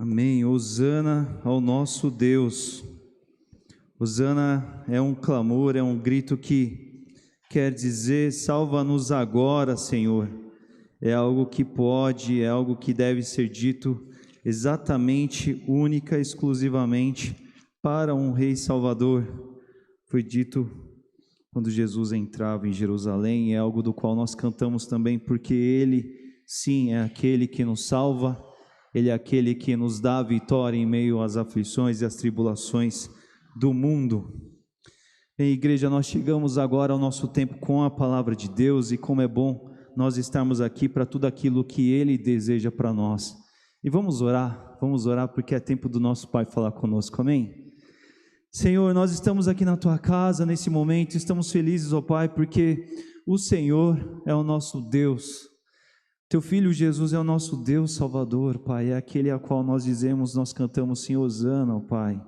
Amém. Hosana ao nosso Deus. Hosana é um clamor, é um grito que quer dizer: salva-nos agora, Senhor. É algo que pode, é algo que deve ser dito exatamente, única, exclusivamente para um Rei Salvador. Foi dito quando Jesus entrava em Jerusalém, é algo do qual nós cantamos também, porque Ele, sim, é aquele que nos salva. Ele é aquele que nos dá a vitória em meio às aflições e às tribulações do mundo. Em igreja, nós chegamos agora ao nosso tempo com a palavra de Deus, e como é bom nós estarmos aqui para tudo aquilo que Ele deseja para nós. E vamos orar porque é tempo do nosso Pai falar conosco, amém? Senhor, nós estamos aqui na Tua casa nesse momento, estamos felizes, ó Pai, porque o Senhor é o nosso Deus. Teu Filho Jesus é o nosso Deus Salvador, Pai, é aquele a qual nós dizemos, nós cantamos sim, Hosana, ó Pai.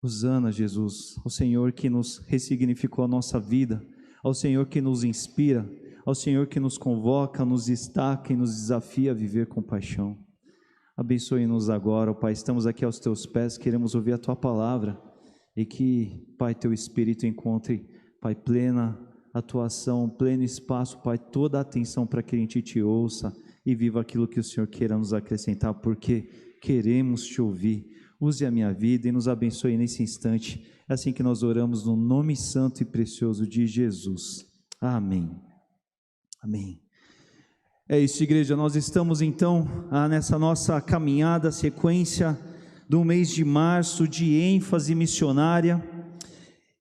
Hosana, Jesus, ao Senhor que nos ressignificou a nossa vida, ao Senhor que nos inspira, ao Senhor que nos convoca, nos destaca e nos desafia a viver com paixão. Abençoe-nos agora, ó Pai, estamos aqui aos Teus pés, queremos ouvir a Tua palavra, e que, Pai, Teu Espírito encontre, Pai, plena atuação, pleno espaço, Pai, toda a atenção para que a gente te ouça e viva aquilo que o Senhor queira nos acrescentar, porque queremos te ouvir. Use a minha vida e nos abençoe nesse instante. É assim que nós oramos no nome santo e precioso de Jesus. Amém. Amém. É isso, igreja, nós estamos então nessa nossa caminhada, sequência do mês de março de ênfase missionária.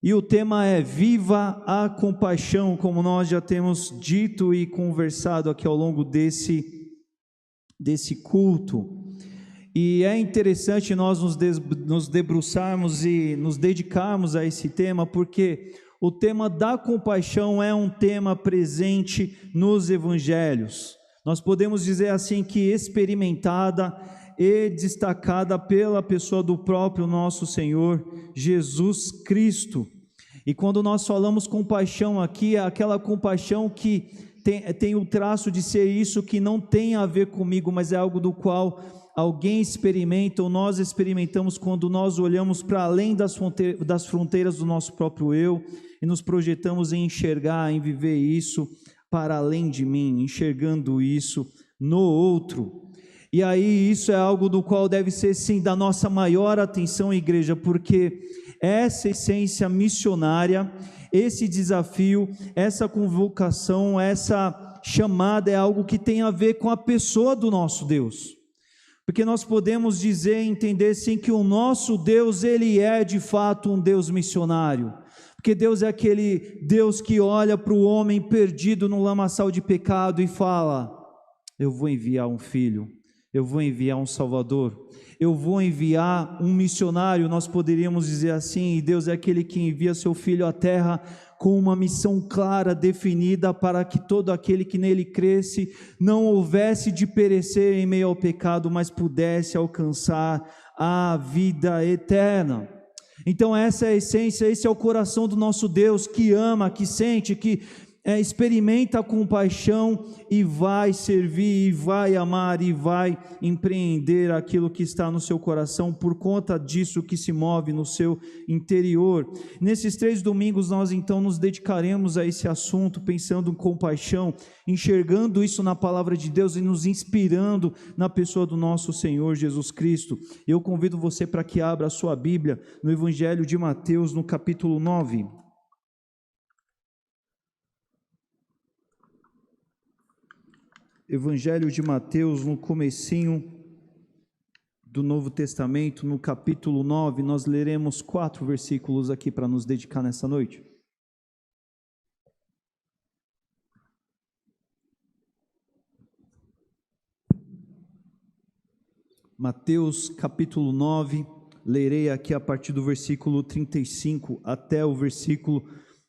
E o tema é Viva a Compaixão, como nós já temos dito e conversado aqui ao longo desse culto. E é interessante nós nos debruçarmos e nos dedicarmos a esse tema, porque o tema da compaixão é um tema presente nos evangelhos. Nós podemos dizer assim que experimentada e destacada pela pessoa do próprio nosso Senhor Jesus Cristo. E quando nós falamos compaixão aqui, é aquela compaixão que tem o traço de ser isso que não tem a ver comigo, mas é algo do qual alguém experimenta, ou nós experimentamos quando nós olhamos para além das fronteiras do nosso próprio eu e nos projetamos em enxergar, em viver isso para além de mim, enxergando isso no outro. E aí isso é algo do qual deve ser sim da nossa maior atenção, igreja, porque essa essência missionária, esse desafio, essa convocação, essa chamada é algo que tem a ver com a pessoa do nosso Deus. Porque nós podemos dizer e entender sim que o nosso Deus, Ele é de fato um Deus missionário. Porque Deus é aquele Deus que olha para o homem perdido no lamaçal de pecado e fala: eu vou enviar um filho, eu vou enviar um Salvador, eu vou enviar um missionário, nós poderíamos dizer assim. E Deus é aquele que envia seu Filho à terra com uma missão clara, definida, para que todo aquele que nele cresce não houvesse de perecer em meio ao pecado, mas pudesse alcançar a vida eterna. Então essa é a essência, esse é o coração do nosso Deus, que ama, que sente, que experimenta a compaixão e vai servir, e vai amar, e vai empreender aquilo que está no seu coração, por conta disso que se move no seu interior. Nesses 3 domingos nós então nos dedicaremos a esse assunto, pensando em compaixão, enxergando isso na palavra de Deus e nos inspirando na pessoa do nosso Senhor Jesus Cristo. Eu convido você para que abra a sua Bíblia no Evangelho de Mateus, no capítulo 9. Evangelho de Mateus, no comecinho do Novo Testamento, no capítulo 9, nós leremos 4 versículos aqui para nos dedicar nessa noite. Mateus capítulo 9, lerei aqui a partir do versículo 35 até o versículo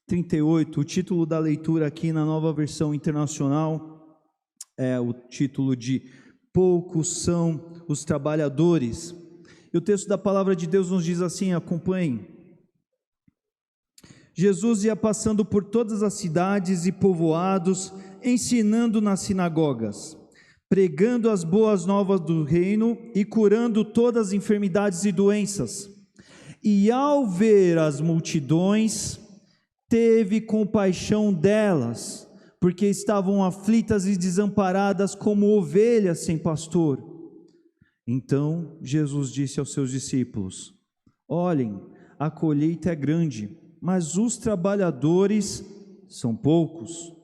38. O título da leitura aqui na Nova Versão Internacional é o título de Poucos são os trabalhadores. E o texto da palavra de Deus nos diz assim, acompanhem. Jesus ia passando por todas as cidades e povoados, ensinando nas sinagogas. pregando as boas novas do reino e curando todas as enfermidades e doenças. E ao ver as multidões, teve compaixão delas, porque estavam aflitas e desamparadas como ovelhas sem pastor. Então Jesus disse aos seus discípulos: olhem, a colheita é grande, mas os trabalhadores são poucos.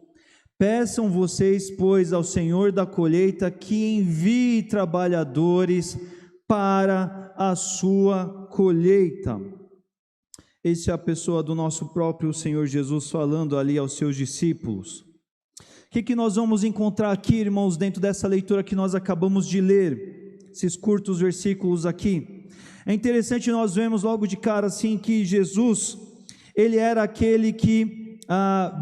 Peçam vocês, pois, ao Senhor da colheita que envie trabalhadores para a sua colheita. Essa é a pessoa do nosso próprio Senhor Jesus falando ali aos seus discípulos. O que nós vamos encontrar aqui, irmãos, dentro dessa leitura que nós acabamos de ler, esses curtos versículos aqui? É interessante nós vemos logo de cara assim que Jesus, ele era aquele que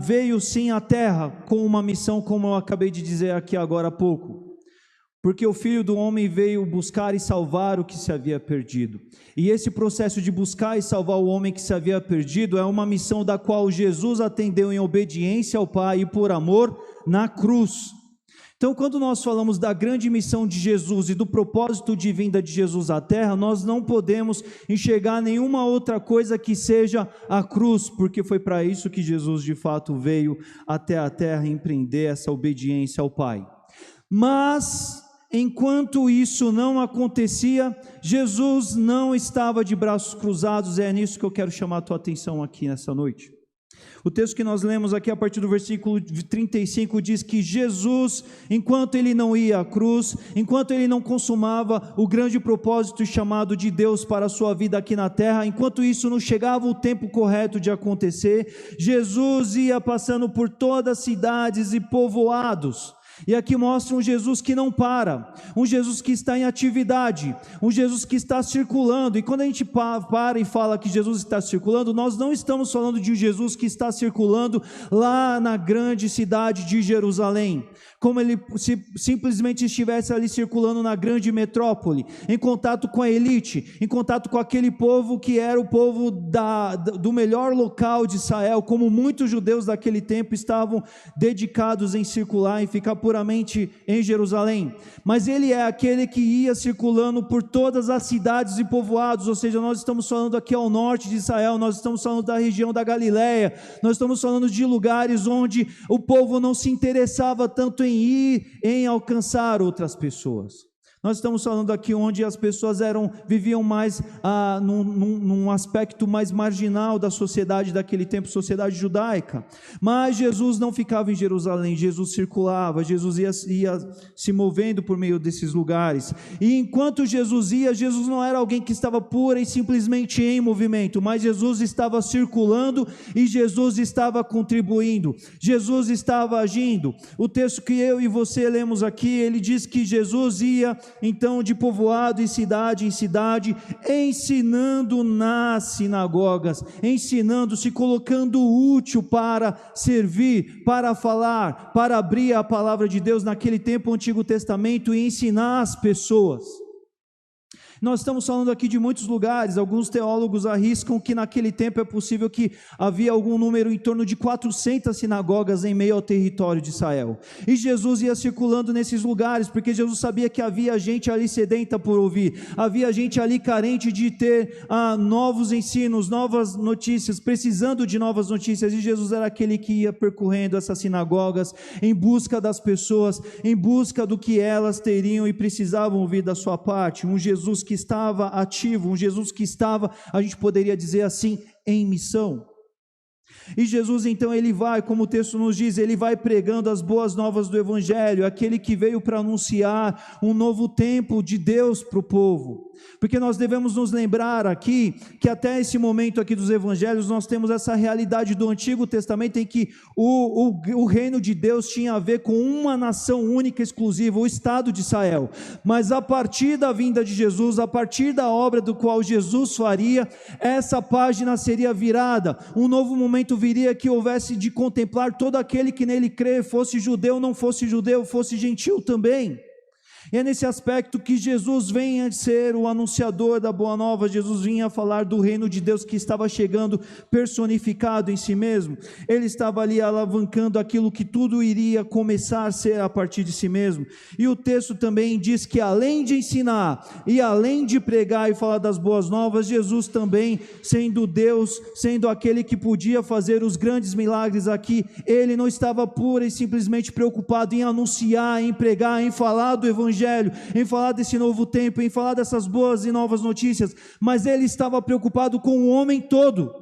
veio sim à terra com uma missão, como eu acabei de dizer aqui agora há pouco, porque o Filho do Homem veio buscar e salvar o que se havia perdido, e esse processo de buscar e salvar o homem que se havia perdido é uma missão da qual Jesus atendeu em obediência ao Pai e por amor na cruz. Então, quando nós falamos da grande missão de Jesus e do propósito de vinda de Jesus à terra, nós não podemos enxergar nenhuma outra coisa que seja a cruz, porque foi para isso que Jesus de fato veio até a terra empreender essa obediência ao Pai. Mas, enquanto isso não acontecia, Jesus não estava de braços cruzados. É nisso que eu quero chamar a tua atenção aqui nessa noite. O texto que nós lemos aqui a partir do versículo 35 diz que Jesus, enquanto ele não ia à cruz, enquanto ele não consumava o grande propósito chamado de Deus para a sua vida aqui na terra, enquanto isso não chegava o tempo correto de acontecer, Jesus ia passando por todas as cidades e povoados. E aqui mostra um Jesus que não para, um Jesus que está em atividade, um Jesus que está circulando. E quando a gente para e fala que Jesus está circulando, nós não estamos falando de um Jesus que está circulando lá na grande cidade de Jerusalém, como ele simplesmente estivesse ali circulando na grande metrópole, em contato com a elite, em contato com aquele povo que era o povo do melhor local de Israel, como muitos judeus daquele tempo estavam dedicados em circular, em ficar puramente em Jerusalém. Mas ele é aquele que ia circulando por todas as cidades e povoados, ou seja, nós estamos falando aqui ao norte de Israel, nós estamos falando da região da Galileia, nós estamos falando de lugares onde o povo não se interessava tanto em ir, em alcançar outras pessoas. Nós estamos falando aqui onde as pessoas viviam mais num aspecto mais marginal da sociedade daquele tempo, sociedade judaica. Mas Jesus não ficava em Jerusalém, Jesus circulava, Jesus ia se movendo por meio desses lugares. E enquanto Jesus ia, Jesus não era alguém que estava pura e simplesmente em movimento, mas Jesus estava circulando e Jesus estava contribuindo, Jesus estava agindo. O texto que eu e você lemos aqui, ele diz que Jesus ia então de povoado em cidade, ensinando nas sinagogas, ensinando, se colocando útil para servir, para falar, para abrir a palavra de Deus naquele tempo, o Antigo Testamento, e ensinar as pessoas. Nós estamos falando aqui de muitos lugares. Alguns teólogos arriscam que naquele tempo é possível que havia algum número em torno de 400 sinagogas em meio ao território de Israel, e Jesus ia circulando nesses lugares, porque Jesus sabia que havia gente ali sedenta por ouvir, havia gente ali carente de ter novos ensinos, novas notícias, precisando de novas notícias, e Jesus era aquele que ia percorrendo essas sinagogas, em busca das pessoas, em busca do que elas teriam e precisavam ouvir da sua parte. Um Jesus que estava ativo, um Jesus que estava, a gente poderia dizer assim, em missão. E Jesus então ele vai, como o texto nos diz, ele vai pregando as boas novas do Evangelho, aquele que veio para anunciar um novo tempo de Deus para o povo. Porque nós devemos nos lembrar aqui, que até esse momento aqui dos Evangelhos, nós temos essa realidade do Antigo Testamento, em que o reino de Deus tinha a ver com uma nação única, exclusiva, o Estado de Israel. Mas a partir da vinda de Jesus, a partir da obra do qual Jesus faria, essa página seria virada, um novo momento viria que houvesse de contemplar todo aquele que nele crê, fosse judeu, não fosse judeu, fosse gentil também. E é nesse aspecto que Jesus vem a ser o anunciador da Boa Nova. Jesus vinha a falar do reino de Deus que estava chegando personificado em si mesmo. Ele estava ali alavancando aquilo que tudo iria começar a ser a partir de si mesmo. E o texto também diz que além de ensinar e além de pregar e falar das boas novas, Jesus também, sendo Deus, sendo aquele que podia fazer os grandes milagres aqui, ele não estava pura e simplesmente preocupado em anunciar, em pregar, em falar do Evangelho, em falar desse novo tempo, em falar dessas boas e novas notícias, mas ele estava preocupado com o homem todo.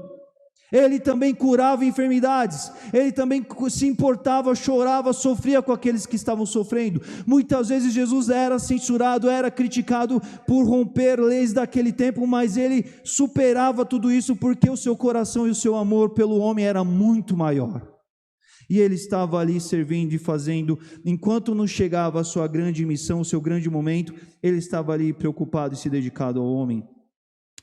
Ele também curava enfermidades, ele também se importava, chorava, sofria com aqueles que estavam sofrendo. Muitas vezes Jesus era censurado, era criticado por romper leis daquele tempo, mas ele superava tudo isso porque o seu coração e o seu amor pelo homem era muito maior. E ele estava ali servindo e fazendo, enquanto não chegava a sua grande missão, o seu grande momento, ele estava ali preocupado e se dedicado ao homem.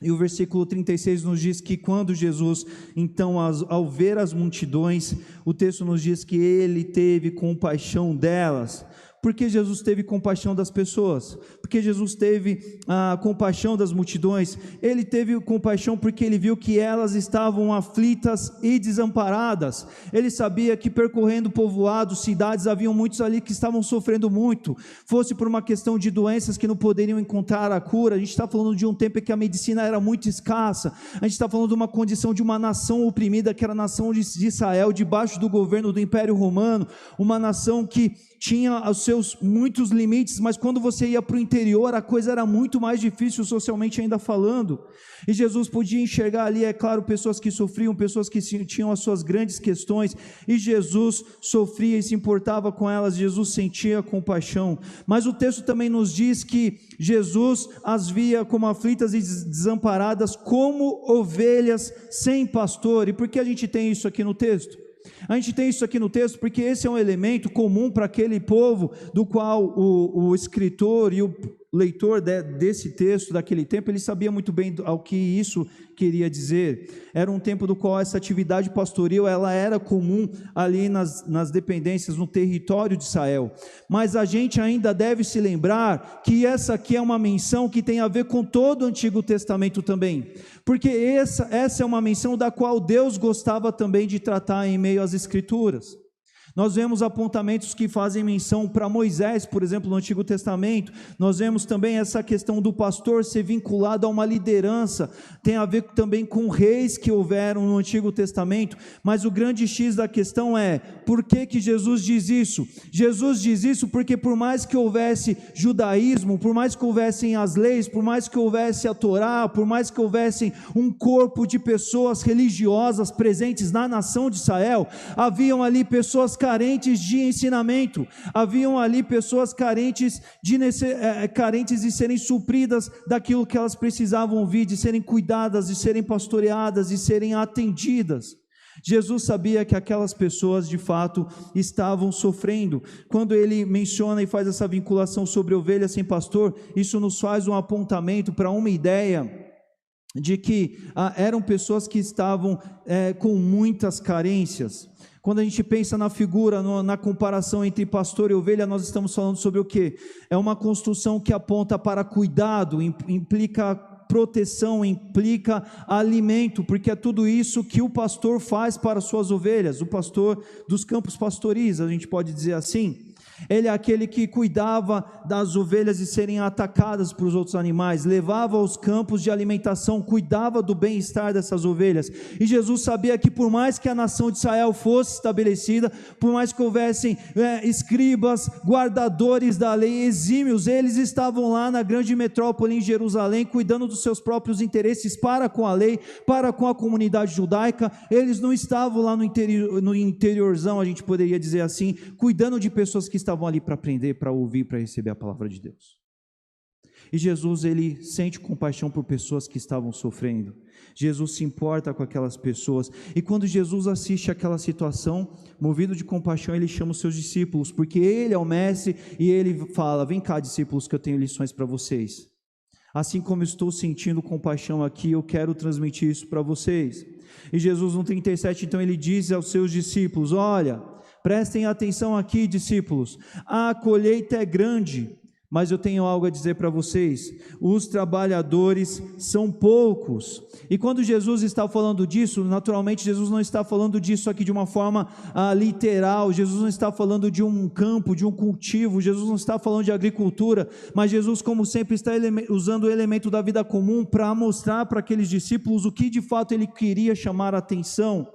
E o versículo 36 nos diz que quando Jesus, então, ao ver as multidões, o texto nos diz que ele teve compaixão delas. Por que Jesus teve compaixão das pessoas? Porque Jesus teve a compaixão das multidões. Ele teve compaixão porque ele viu que elas estavam aflitas e desamparadas. Ele sabia que percorrendo povoados, cidades, haviam muitos ali que estavam sofrendo muito, fosse por uma questão de doenças que não poderiam encontrar a cura. A gente está falando de um tempo em que a medicina era muito escassa. A gente está falando de uma condição de uma nação oprimida, que era a nação de Israel, debaixo do governo do Império Romano, uma nação que tinha os seus muitos limites, mas quando você ia para o interior, a coisa era muito mais difícil socialmente ainda falando, e Jesus podia enxergar ali, é claro, pessoas que sofriam, pessoas que tinham as suas grandes questões, e Jesus sofria e se importava com elas, Jesus sentia compaixão. Mas o texto também nos diz que Jesus as via como aflitas e desamparadas, como ovelhas sem pastor. E por que a gente tem isso aqui no texto? A gente tem isso aqui no texto porque esse é um elemento comum para aquele povo do qual o escritor e o leitor desse texto, daquele tempo, ele sabia muito bem ao que isso queria dizer. Era um tempo do qual essa atividade pastoril, ela era comum ali nas dependências, no território de Israel. Mas a gente ainda deve se lembrar que essa aqui é uma menção que tem a ver com todo o Antigo Testamento também, porque essa é uma menção da qual Deus gostava também de tratar em meio às Escrituras. Nós vemos apontamentos que fazem menção para Moisés, por exemplo, no Antigo Testamento. Nós vemos também essa questão do pastor ser vinculado a uma liderança, tem a ver também com reis que houveram no Antigo Testamento, mas o grande X da questão é, por que Jesus diz isso? Jesus diz isso porque por mais que houvesse judaísmo, por mais que houvessem as leis, por mais que houvesse a Torá, por mais que houvessem um corpo de pessoas religiosas presentes na nação de Israel, haviam ali pessoas carentes de ensinamento, haviam ali pessoas carentes de serem supridas daquilo que elas precisavam ouvir, de serem cuidadas, de serem pastoreadas, de serem atendidas. Jesus sabia que aquelas pessoas de fato estavam sofrendo. Quando ele menciona e faz essa vinculação sobre ovelhas sem pastor, isso nos faz um apontamento para uma ideia de que eram pessoas que estavam com muitas carências. Quando a gente pensa na figura, na comparação entre pastor e ovelha, nós estamos falando sobre o quê? É uma construção que aponta para cuidado, implica proteção, implica alimento, porque é tudo isso que o pastor faz para suas ovelhas, o pastor dos campos pastoris, a gente pode dizer assim. Ele é aquele que cuidava das ovelhas de serem atacadas por os outros animais, levava aos campos de alimentação, cuidava do bem-estar dessas ovelhas. E Jesus sabia que por mais que a nação de Israel fosse estabelecida, por mais que houvessem escribas, guardadores da lei, exímios, eles estavam lá na grande metrópole em Jerusalém, cuidando dos seus próprios interesses para com a lei, para com a comunidade judaica. Eles não estavam lá no interiorzão, a gente poderia dizer assim, cuidando de pessoas que estavam ali para aprender, para ouvir, para receber a palavra de Deus. E Jesus, ele sente compaixão por pessoas que estavam sofrendo. Jesus se importa com aquelas pessoas. E quando Jesus assiste aquela situação, movido de compaixão, ele chama os seus discípulos, porque ele é o mestre e ele fala: vem cá, discípulos, que eu tenho lições para vocês. Assim como estou sentindo compaixão aqui, eu quero transmitir isso para vocês. E Jesus no 37, então, ele diz aos seus discípulos: olha, prestem atenção aqui, discípulos, a colheita é grande, Mas eu tenho algo a dizer para vocês: os trabalhadores são poucos. E quando Jesus está falando disso, naturalmente Jesus não está falando disso aqui de uma forma literal. Jesus não está falando de um campo, de um cultivo. Jesus não está falando de agricultura. Mas Jesus, como sempre, está usando o elemento da vida comum para mostrar para aqueles discípulos o que de fato ele queria chamar a atenção.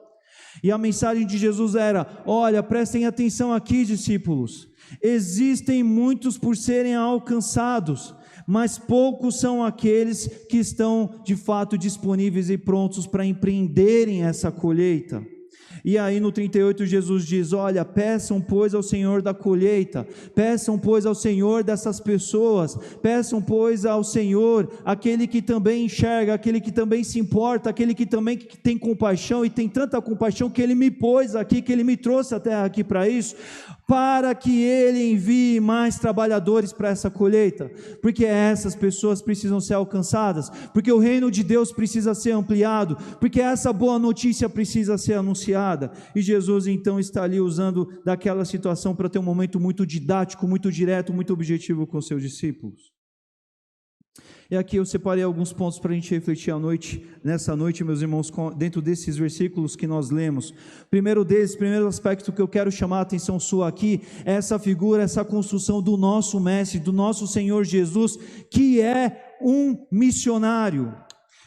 E a mensagem de Jesus era: olha, prestem atenção aqui, discípulos. Existem muitos por serem alcançados, mas poucos são aqueles que estão de fato disponíveis e prontos para empreenderem essa colheita. E aí no 38 Jesus diz: olha, peçam pois ao Senhor da colheita, peçam pois ao Senhor dessas pessoas, peçam pois ao Senhor, aquele que também enxerga, aquele que também se importa, aquele que também tem compaixão, e tem tanta compaixão que Ele me pôs aqui, que Ele me trouxe até aqui para isso, para que Ele envie mais trabalhadores para essa colheita, porque essas pessoas precisam ser alcançadas, porque o reino de Deus precisa ser ampliado, porque essa boa notícia precisa ser anunciada. E Jesus então está ali usando daquela situação para ter um momento muito didático, muito direto, muito objetivo com seus discípulos. E aqui eu separei alguns pontos para a gente refletir nessa noite, meus irmãos, dentro desses versículos que nós lemos. Primeiro aspecto que eu quero chamar a atenção sua aqui, é essa figura, essa construção do nosso Mestre, do nosso Senhor Jesus, que é um missionário.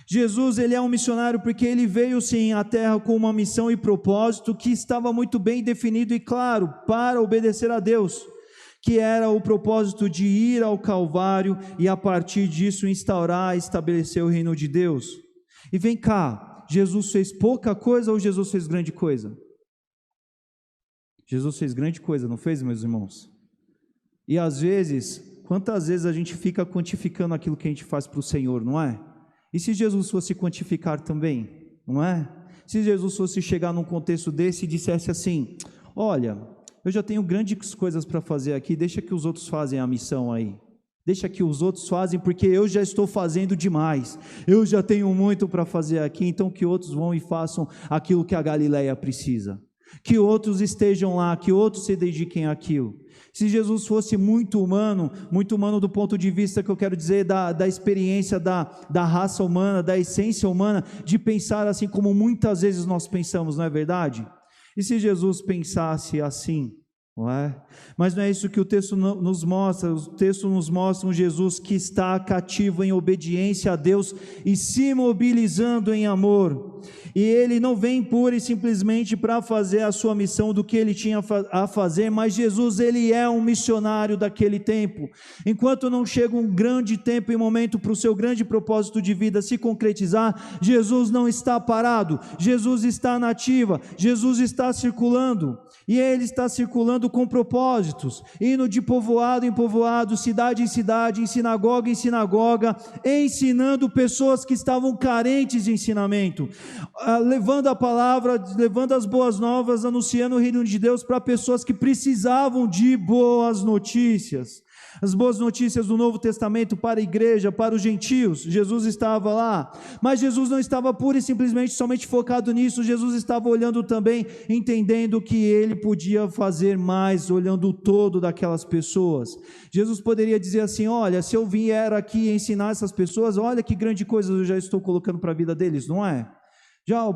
Jesus, ele é um missionário porque ele veio sim à terra com uma missão e propósito que estava muito bem definido e claro, para obedecer a Deus, que era o propósito de ir ao Calvário e a partir disso instaurar e estabelecer o reino de Deus. E vem cá, Jesus fez pouca coisa ou Jesus fez grande coisa? Jesus fez grande coisa, não fez, meus irmãos? E às vezes, quantas vezes a gente fica quantificando aquilo que a gente faz para o Senhor, não é? E se Jesus fosse quantificar também, não é? Se Jesus fosse chegar num contexto desse e dissesse assim: olha, eu já tenho grandes coisas para fazer aqui, deixa que os outros fazem a missão aí. Deixa que os outros fazem, porque eu já estou fazendo demais. Eu já tenho muito para fazer aqui, então que outros vão e façam aquilo que a Galileia precisa. Que outros estejam lá, que outros se dediquem àquilo. Se Jesus fosse muito humano do ponto de vista que eu quero dizer da experiência da raça humana, da essência humana, de pensar assim como muitas vezes nós pensamos, não é verdade? E se Jesus pensasse assim, não é? Mas não é isso que o texto nos mostra. O texto nos mostra um Jesus que está cativo em obediência a Deus e se mobilizando em amor. E ele não vem pura e simplesmente para fazer a sua missão do que ele tinha a fazer, mas Jesus, ele é um missionário daquele tempo. Enquanto não chega um grande tempo e momento para o seu grande propósito de vida se concretizar, Jesus não está parado, Jesus está na ativa, Jesus está circulando, e ele está circulando com propósitos, indo de povoado em povoado, cidade em cidade, em sinagoga, ensinando pessoas que estavam carentes de ensinamento, levando a palavra, levando as boas novas, anunciando o reino de Deus para pessoas que precisavam de boas notícias. As boas notícias do Novo Testamento para a igreja, para os gentios. Jesus estava lá, mas Jesus não estava pura e simplesmente somente focado nisso. Jesus estava olhando também, entendendo que ele podia fazer mais, olhando o todo daquelas pessoas. Jesus poderia dizer assim: olha, se eu vier aqui ensinar essas pessoas, olha que grande coisa eu já estou colocando para a vida deles, não é?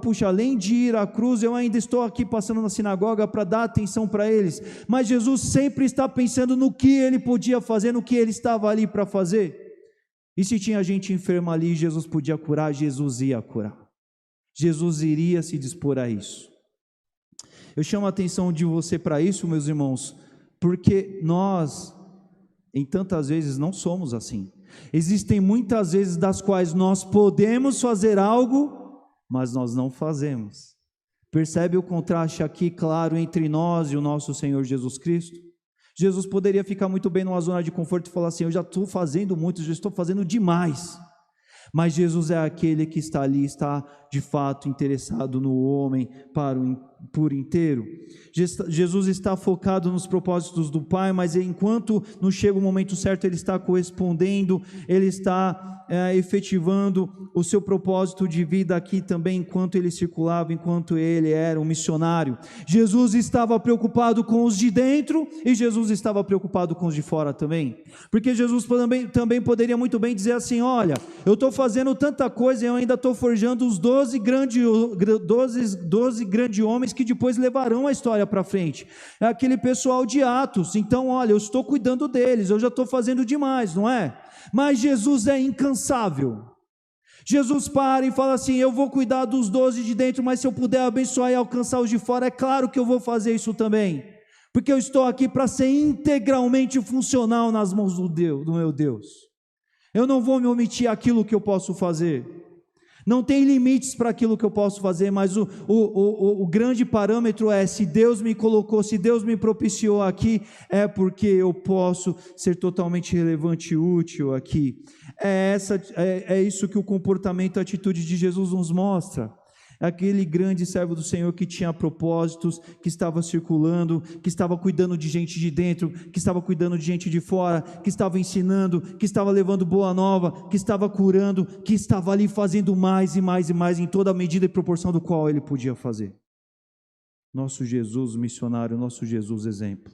Puxa, além de ir à cruz, eu ainda estou aqui passando na sinagoga para dar atenção para eles. Mas Jesus sempre está pensando no que ele podia fazer, no que ele estava ali para fazer. E se tinha gente enferma ali, Jesus podia curar, Jesus ia curar. Jesus iria se dispor a isso. Eu chamo a atenção de você para isso, meus irmãos, porque nós, em tantas vezes, não somos assim. Existem muitas vezes das quais nós podemos fazer algo, mas nós não fazemos. Percebe o contraste aqui claro entre nós e o nosso Senhor Jesus Cristo? Jesus poderia ficar muito bem numa zona de conforto e falar assim: eu já estou fazendo muito, já estou fazendo demais. Mas Jesus é aquele que está ali, está de fato interessado no homem por inteiro. Jesus está focado nos propósitos do Pai, mas enquanto não chega o momento certo, Ele está correspondendo, Ele está efetivando o seu propósito de vida aqui também, enquanto Ele circulava, enquanto Ele era um missionário. Jesus estava preocupado com os de dentro e Jesus estava preocupado com os de fora também, porque Jesus também poderia muito bem dizer assim: olha, eu estou fazendo tanta coisa e eu ainda estou forjando os 12 grandes homens que depois levarão a história para frente, é aquele pessoal de Atos. Então olha, eu estou cuidando deles, eu já estou fazendo demais, não é? Mas Jesus é incansável. Jesus para e fala assim: eu vou cuidar dos 12 de dentro, mas se eu puder abençoar e alcançar os de fora, é claro que eu vou fazer isso também, porque eu estou aqui para ser integralmente funcional nas mãos do meu Deus. Eu não vou me omitir aquilo que eu posso fazer. Não tem limites para aquilo que eu posso fazer, mas o grande parâmetro é: se Deus me colocou, se Deus me propiciou aqui, é porque eu posso ser totalmente relevante e útil aqui. É isso que o comportamento, a atitude de Jesus nos mostra. Aquele grande servo do Senhor que tinha propósitos, que estava circulando, que estava cuidando de gente de dentro, que estava cuidando de gente de fora, que estava ensinando, que estava levando boa nova, que estava curando, que estava ali fazendo mais e mais e mais, em toda a medida e proporção do qual ele podia fazer. Nosso Jesus missionário, nosso Jesus exemplo.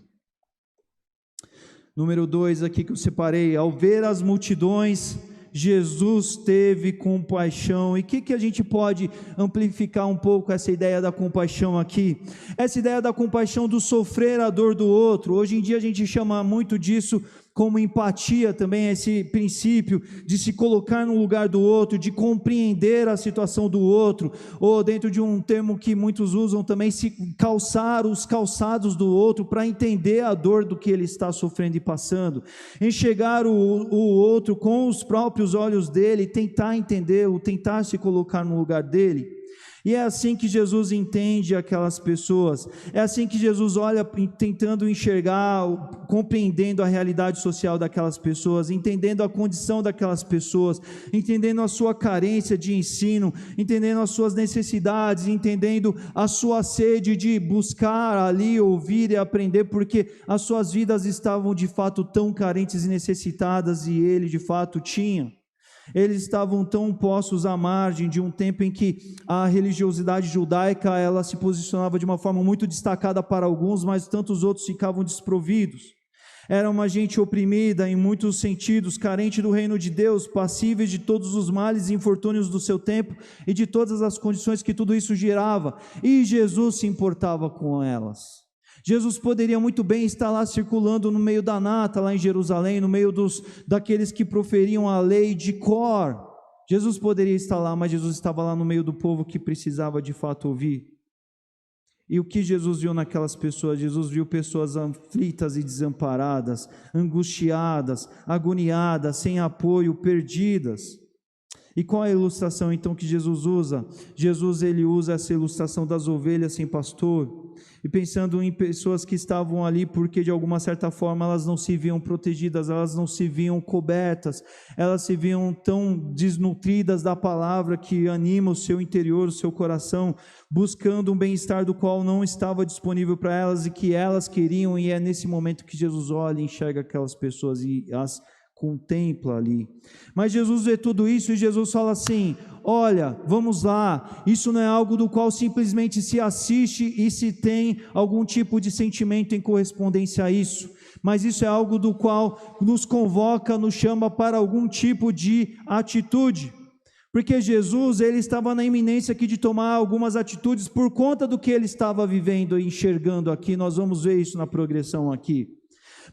Número 2 aqui que eu separei: ao ver as multidões, Jesus teve compaixão. E o que a gente pode amplificar um pouco essa ideia da compaixão aqui? Essa ideia da compaixão, do sofrer a dor do outro. Hoje em dia a gente chama muito disso como empatia também, esse princípio de se colocar no lugar do outro, de compreender a situação do outro, ou dentro de um termo que muitos usam também, se calçar os calçados do outro, para entender a dor do que ele está sofrendo e passando, enxergar o outro com os próprios olhos dele, tentar entender, ou tentar se colocar no lugar dele. E é assim que Jesus entende aquelas pessoas, é assim que Jesus olha, tentando enxergar, compreendendo a realidade social daquelas pessoas, entendendo a condição daquelas pessoas, entendendo a sua carência de ensino, entendendo as suas necessidades, entendendo a sua sede de buscar ali, ouvir e aprender, porque as suas vidas estavam de fato tão carentes e necessitadas, e ele de fato tinha. Eles estavam tão postos à margem de um tempo em que a religiosidade judaica, ela se posicionava de uma forma muito destacada para alguns, mas tantos outros ficavam desprovidos. Era uma gente oprimida em muitos sentidos, carente do reino de Deus, passíveis de todos os males e infortúnios do seu tempo e de todas as condições que tudo isso gerava, e Jesus se importava com elas. Jesus poderia muito bem estar lá circulando no meio da nata, lá em Jerusalém, no meio daqueles que proferiam a lei de cor. Jesus poderia estar lá, mas Jesus estava lá no meio do povo que precisava de fato ouvir. E o que Jesus viu naquelas pessoas? Jesus viu pessoas aflitas e desamparadas, angustiadas, agoniadas, sem apoio, perdidas. E qual é a ilustração então que Jesus usa? Jesus, ele usa essa ilustração das ovelhas sem pastor, e pensando em pessoas que estavam ali porque de alguma certa forma elas não se viam protegidas, elas não se viam cobertas, elas se viam tão desnutridas da palavra que anima o seu interior, o seu coração, buscando um bem-estar do qual não estava disponível para elas e que elas queriam. E é nesse momento que Jesus olha e enxerga aquelas pessoas e as contempla ali. Mas Jesus vê tudo isso e Jesus fala assim: olha, vamos lá, isso não é algo do qual simplesmente se assiste e se tem algum tipo de sentimento em correspondência a isso, mas isso é algo do qual nos convoca, nos chama para algum tipo de atitude, porque Jesus, ele estava na iminência aqui de tomar algumas atitudes por conta do que ele estava vivendo e enxergando aqui. Nós vamos ver isso na progressão aqui.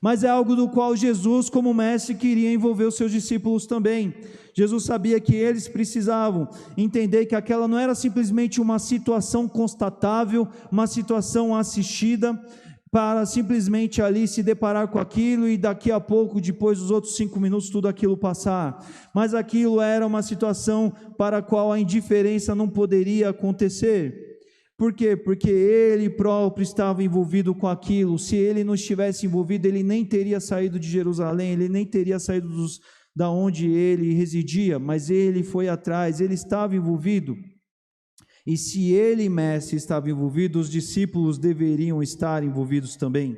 Mas é algo do qual Jesus, como mestre, queria envolver os seus discípulos também. Jesus sabia que eles precisavam entender que aquela não era simplesmente uma situação constatável, uma situação assistida, para simplesmente ali se deparar com aquilo e daqui a pouco, depois dos outros 5 minutos, tudo aquilo passar. Mas aquilo era uma situação para a qual a indiferença não poderia acontecer. Por quê? Porque ele próprio estava envolvido com aquilo. Se ele não estivesse envolvido, ele nem teria saído de Jerusalém, ele nem teria saído da onde ele residia, mas ele foi atrás, ele estava envolvido. E se ele, mestre, estava envolvido, os discípulos deveriam estar envolvidos também.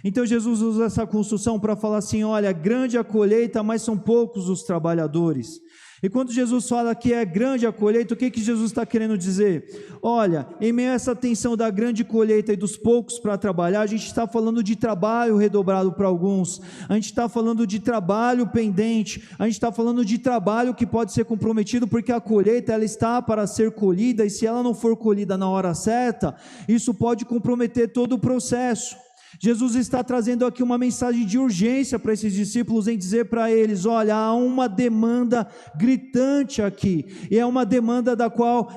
Então Jesus usa essa construção para falar assim: olha, grande a colheita, mas são poucos os trabalhadores. E quando Jesus fala que é grande a colheita, o que Jesus está querendo dizer? Olha, em meio a essa tensão da grande colheita e dos poucos para trabalhar, a gente está falando de trabalho redobrado para alguns, a gente está falando de trabalho pendente, a gente está falando de trabalho que pode ser comprometido, porque a colheita ela está para ser colhida, e se ela não for colhida na hora certa, isso pode comprometer todo o processo. Jesus está trazendo aqui uma mensagem de urgência para esses discípulos, em dizer para eles: olha, há uma demanda gritante aqui, e é uma demanda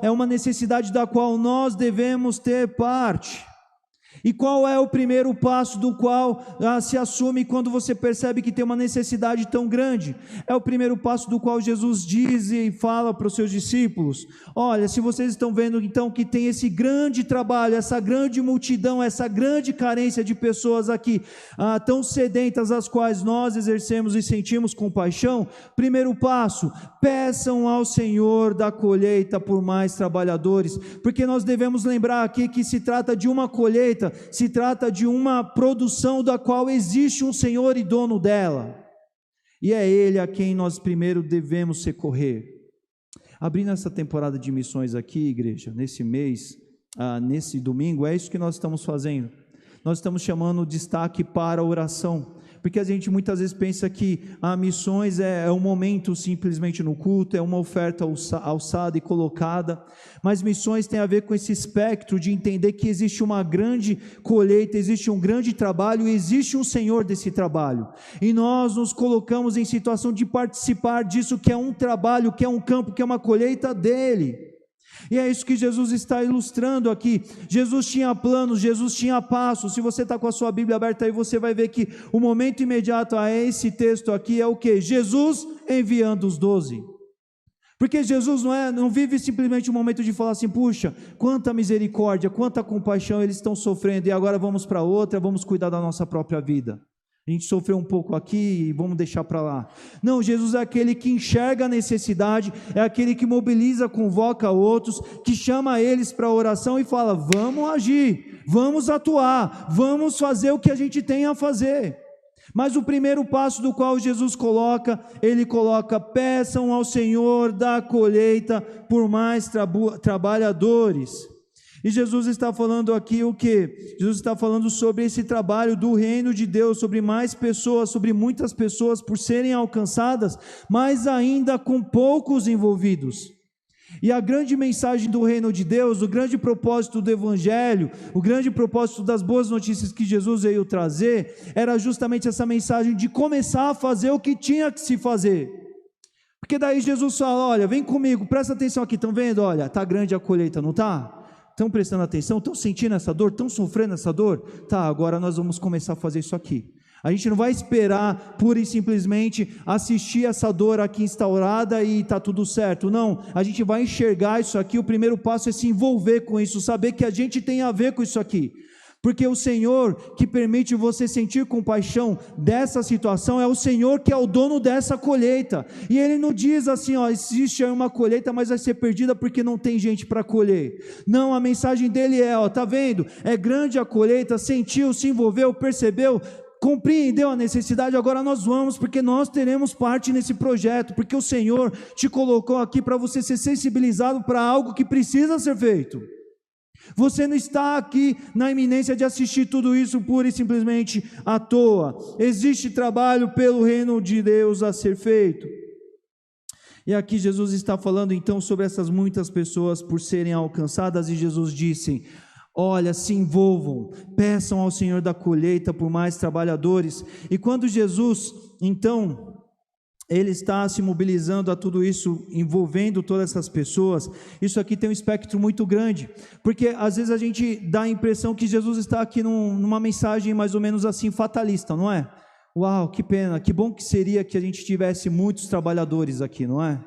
é uma necessidade da qual nós devemos ter parte. E qual é o primeiro passo do qual se assume quando você percebe que tem uma necessidade tão grande? É o primeiro passo do qual Jesus diz e fala para os seus discípulos: olha, se vocês estão vendo então que tem esse grande trabalho, essa grande multidão, essa grande carência de pessoas aqui, tão sedentas, as quais nós exercemos e sentimos compaixão, primeiro passo, peçam ao Senhor da colheita por mais trabalhadores, porque nós devemos lembrar aqui que se trata de uma colheita, se trata de uma produção da qual existe um Senhor e dono dela, e é Ele a quem nós primeiro devemos socorrer. Abrindo essa temporada de missões aqui, igreja, nesse mês, nesse domingo, é isso que nós estamos fazendo. Nós estamos chamando o destaque para a oração, porque a gente muitas vezes pensa que missões é um momento simplesmente no culto, é uma oferta alçada e colocada, mas missões tem a ver com esse espectro de entender que existe uma grande colheita, existe um grande trabalho, e existe um Senhor desse trabalho, e nós nos colocamos em situação de participar disso, que é um trabalho, que é um campo, que é uma colheita dele. E é isso que Jesus está ilustrando aqui. Jesus tinha planos, Jesus tinha passos. Se você está com a sua Bíblia aberta aí, você vai ver que o momento imediato a esse texto aqui é o que? Jesus enviando os 12. Porque Jesus não vive simplesmente um momento de falar assim: puxa, quanta misericórdia, quanta compaixão, eles estão sofrendo, e agora vamos para outra, vamos cuidar da nossa própria vida. A gente sofreu um pouco aqui e vamos deixar para lá. Não, Jesus é aquele que enxerga a necessidade, é aquele que mobiliza, convoca outros, que chama eles para a oração e fala: vamos agir, vamos atuar, vamos fazer o que a gente tem a fazer. Mas o primeiro passo do qual Jesus coloca, ele coloca: peçam ao Senhor da colheita por mais trabalhadores. E Jesus está falando aqui o quê? Jesus está falando sobre esse trabalho do reino de Deus, sobre mais pessoas, sobre muitas pessoas por serem alcançadas, mas ainda com poucos envolvidos. E a grande mensagem do reino de Deus, o grande propósito do evangelho, o grande propósito das boas notícias que Jesus veio trazer, era justamente essa mensagem de começar a fazer o que tinha que se fazer. Porque daí Jesus fala: olha, vem comigo, presta atenção aqui, estão vendo? Olha, está grande a colheita, não está? Estão prestando atenção? Estão sentindo essa dor? Estão sofrendo essa dor? Tá, agora nós vamos começar a fazer isso aqui. A gente não vai esperar pura e simplesmente assistir essa dor aqui instaurada e está tudo certo. Não, a gente vai enxergar isso aqui. O primeiro passo é se envolver com isso, saber que a gente tem a ver com isso aqui. Porque o Senhor que permite você sentir compaixão dessa situação é o Senhor que é o dono dessa colheita. E Ele não diz assim: ó, existe aí uma colheita, mas vai ser perdida porque não tem gente para colher. Não, a mensagem dele é: ó, tá vendo? É grande a colheita, sentiu, se envolveu, percebeu, compreendeu a necessidade, agora nós vamos, porque nós teremos parte nesse projeto, porque o Senhor te colocou aqui para você ser sensibilizado para algo que precisa ser feito. Você não está aqui na iminência de assistir tudo isso pura e simplesmente à toa. Existe trabalho pelo reino de Deus a ser feito. E aqui Jesus está falando então sobre essas muitas pessoas por serem alcançadas, e Jesus disse: olha, se envolvam, peçam ao Senhor da colheita por mais trabalhadores. E quando Jesus, então, Ele está se mobilizando a tudo isso, envolvendo todas essas pessoas, isso aqui tem um espectro muito grande, porque às vezes a gente dá a impressão que Jesus está aqui numa mensagem mais ou menos assim fatalista, não é? Uau, que pena, que bom que seria que a gente tivesse muitos trabalhadores aqui, não é?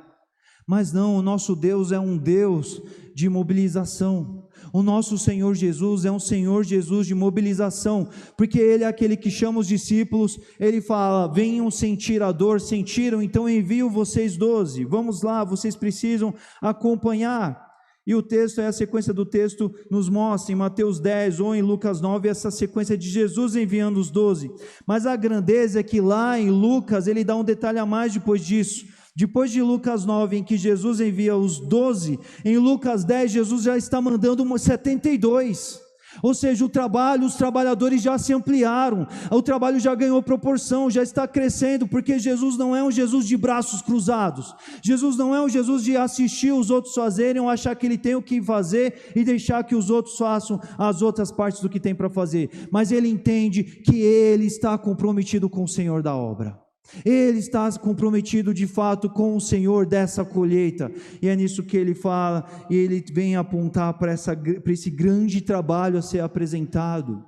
Mas não, o nosso Deus é um Deus de mobilização. O nosso Senhor Jesus é um Senhor Jesus de mobilização, porque Ele é aquele que chama os discípulos. Ele fala: venham sentir a dor, sentiram, então envio vocês 12, vamos lá, vocês precisam acompanhar. E o texto, a sequência do texto nos mostra em Mateus 10 ou em Lucas 9, essa sequência de Jesus enviando os 12. Mas a grandeza é que lá em Lucas, ele dá um detalhe a mais depois disso. Depois de Lucas 9, em que Jesus envia os 12, em Lucas 10, Jesus já está mandando 72. Ou seja, os trabalhadores já se ampliaram, o trabalho já ganhou proporção, já está crescendo, porque Jesus não é um Jesus de braços cruzados, Jesus não é um Jesus de assistir os outros fazerem, ou achar que ele tem o que fazer, e deixar que os outros façam as outras partes do que tem para fazer, mas ele entende que ele está comprometido com o Senhor da obra, ele está comprometido de fato com o Senhor dessa colheita, e é nisso que ele fala, e ele vem apontar para esse grande trabalho a ser apresentado.